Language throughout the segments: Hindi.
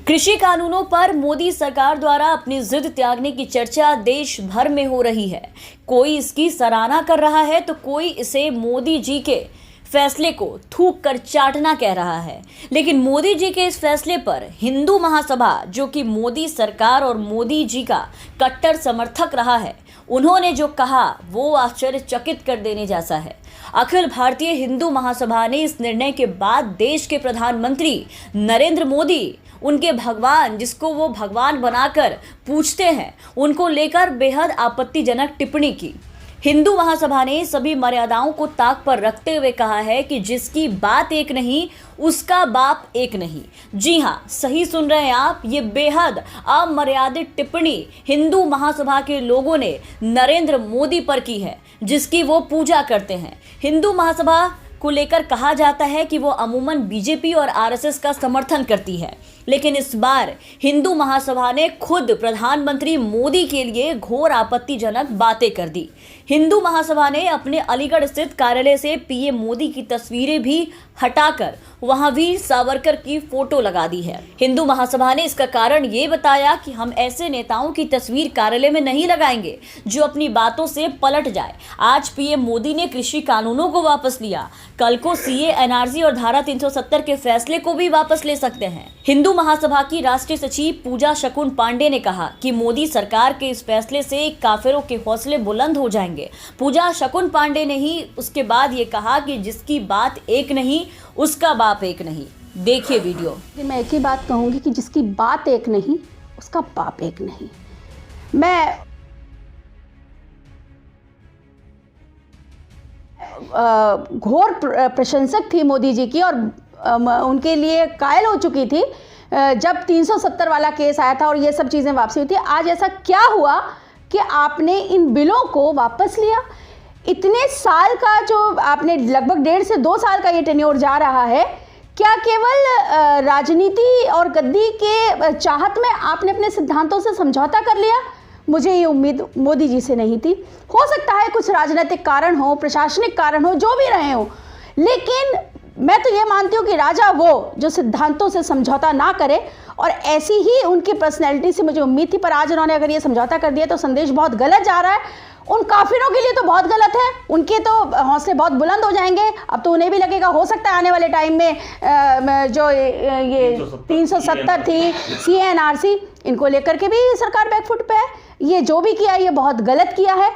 कृषि कानूनों पर मोदी सरकार द्वारा अपनी जिद त्यागने की चर्चा देश भर में हो रही है। कोई इसकी सराहना कर रहा है तो कोई इसे मोदी जी के फैसले को थूक कर चाटना कह रहा है। लेकिन मोदी जी के इस फैसले पर हिंदू महासभा, जो कि मोदी सरकार और मोदी जी का कट्टर समर्थक रहा है, उन्होंने जो कहा वो आश्चर्यचकित कर देने जैसा है। अखिल भारतीय हिंदू महासभा ने इस निर्णय के बाद देश के प्रधानमंत्री नरेंद्र मोदी, उनके भगवान, जिसको वो भगवान बनाकर पूछते हैं, उनको लेकर बेहद आपत्तिजनक टिप्पणी की। हिंदू महासभा ने सभी मर्यादाओं को ताक पर रखते हुए कहा है कि जिसकी बात एक नहीं उसका बाप एक नहीं। जी हाँ, सही सुन रहे हैं आप, ये बेहद अमर्यादित टिप्पणी हिंदू महासभा के लोगों ने नरेंद्र मोदी पर की है, जिसकी वो पूजा करते हैं। हिंदू महासभा को लेकर कहा जाता है कि वो अमूमन बीजेपी और आरएसएस का समर्थन करती है, लेकिन इस बार हिंदू महासभा ने खुद प्रधानमंत्री मोदी के लिए घोर आपत्तिजनक बातें कर दी। हिंदू महासभा ने अपने अलीगढ़ स्थित कार्यालय से पीएम मोदी की तस्वीरें भी हटाकर वहां वीर सावरकर की फोटो लगा दी है। हिंदू महासभा ने इसका कारण ये बताया कि हम ऐसे नेताओं की तस्वीर कार्यालय में नहीं लगाएंगे जो अपनी बातों से पलट जाए। आज पीएम मोदी ने कृषि कानूनों को वापस लिया, कल को सीए, एनआरसी और धारा 370 के फैसले को भी वापस ले सकते हैं। हिंदू महासभा की राष्ट्रीय सचिव पूजा शकुन पांडे ने कहा कि मोदी सरकार के इस फैसले से काफिरों के हौसले बुलंद हो जाएंगे। पूजा शकुन पांडे ने ही उसके बाद ये कहा कि जिसकी बात एक नहीं उसका बाप एक नहीं। देखिए वीडियो। मैं एक ही बात कहूंगी कि जिसकी बात एक नहीं उसका बाप एक नहीं। मैं घोर प्रशंसक थी मोदी जी की और उनके लिए कायल हो चुकी थी जब 370 वाला केस आया था और ये सब चीज़ें वापसी हुई थी। आज ऐसा क्या हुआ कि आपने इन बिलों को वापस लिया? इतने साल का जो आपने लगभग 1.5 से 2 साल का ये टेन्योर जा रहा है, क्या केवल राजनीति और गद्दी के चाहत में आपने अपने सिद्धांतों से समझौता कर लिया? मुझे ये उम्मीद मोदी जी से नहीं थी। हो सकता है कुछ राजनीतिक कारण हो, प्रशासनिक कारण हो, जो भी रहे हो, लेकिन मैं तो ये मानती हूँ कि राजा वो जो सिद्धांतों से समझौता ना करे, और ऐसी ही उनकी पर्सनैलिटी से मुझे उम्मीद थी। पर आज उन्होंने अगर ये समझौता कर दिया तो संदेश बहुत गलत जा रहा है। उन काफिरों के लिए तो बहुत गलत है, उनके तो हौसले बहुत बुलंद हो जाएंगे। अब तो उन्हें भी लगेगा हो सकता है आने वाले टाइम में जो ये 370 थी, सीएनआरसी, इनको लेकर के भी सरकार बैकफुट पे है। ये जो भी किया ये बहुत गलत किया है।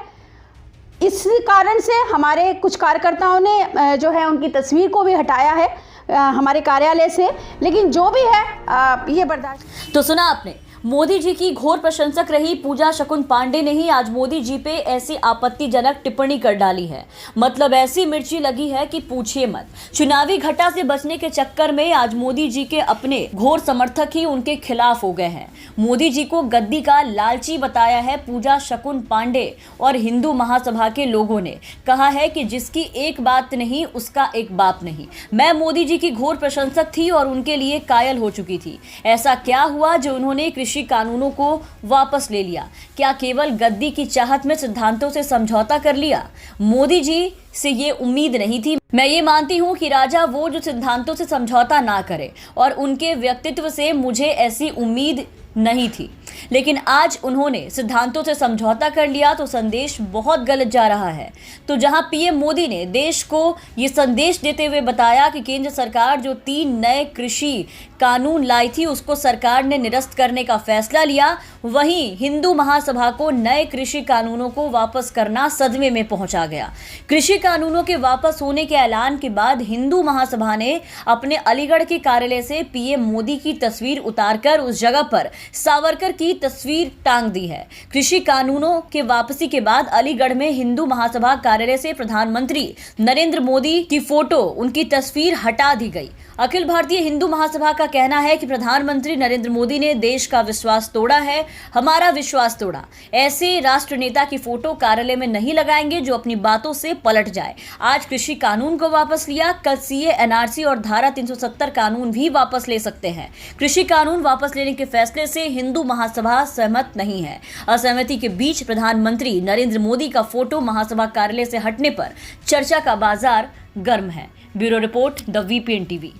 इस कारण से हमारे कुछ कार्यकर्ताओं ने जो है उनकी तस्वीर को भी हटाया है हमारे कार्यालय से। लेकिन जो भी है ये बर्दाश्त। तो सुना आपने, मोदी जी की घोर प्रशंसक रही पूजा शकुन पांडे ने ही आज मोदी जी पे ऐसी आपत्तिजनक टिप्पणी कर डाली है। मतलब ऐसी मिर्ची लगी है कि पूछिए मत। चुनावी घटा से बचने के चक्कर में आज मोदी जी के अपने घोर समर्थक ही उनके खिलाफ हो गए हैं। मोदी जी को गद्दी का लालची बताया है पूजा शकुन पांडे और हिंदू महासभा के लोगों ने कहा है कि जिसकी एक बात नहीं उसका एक बाप नहीं। मैं मोदी जी की घोर प्रशंसक थी और उनके लिए कायल हो चुकी थी। ऐसा क्या हुआ जो उन्होंने कृषि कानूनों को वापस ले लिया? क्या केवल गद्दी की चाहत में सिद्धांतों से समझौता कर लिया? मोदी जी से ये उम्मीद नहीं थी। मैं ये मानती हूँ कि राजा वो जो सिद्धांतों से समझौता ना करे, और उनके व्यक्तित्व से मुझे ऐसी उम्मीद नहीं थी। लेकिन आज उन्होंने सिद्धांतों से समझौता कर लिया तो संदेश बहुत गलत जा रहा है। तो जहां पीएम मोदी ने देश को ये संदेश देते हुए बताया कि केंद्र सरकार जो 3 नए कृषि कानून लाई थी उसको सरकार ने निरस्त करने का फैसला लिया, वहीं हिंदू महासभा को नए कृषि कानूनों को वापस करना सदमे में पहुंचा गया। कृषि कानूनों के वापस होने के ऐलान के बाद हिंदू महासभा ने अपने अलीगढ़ के कार्यालय से पीएम मोदी की तस्वीर उतारकर उस जगह पर सावरकर की तस्वीर टांग दी है। कृषि कानूनों के वापसी के बाद अलीगढ़ में हिंदू महासभा कार्यालय से प्रधानमंत्री नरेंद्र मोदी की फोटो, उनकी तस्वीर हटा दी गई। अखिल भारतीय हिंदू महासभा का कहना है कि प्रधानमंत्री नरेंद्र मोदी ने देश का विश्वास तोड़ा है, हमारा विश्वास तोड़ा। ऐसे राष्ट्र नेता की फोटो कार्यालय में नहीं लगाएंगे जो अपनी बातों से पलट जाए। आज कृषि कानून को वापस लिया, कल सीए, एनआरसी और धारा 370 कानून भी वापस ले सकते हैं। कृषि कानून वापस लेने के फैसले से हिंदू महासभा सहमत नहीं है। असहमति के बीच प्रधानमंत्री नरेंद्र मोदी का फोटो महासभा कार्यालय से हटने पर चर्चा का बाजार गर्म है। Bureau report, the VPN TV.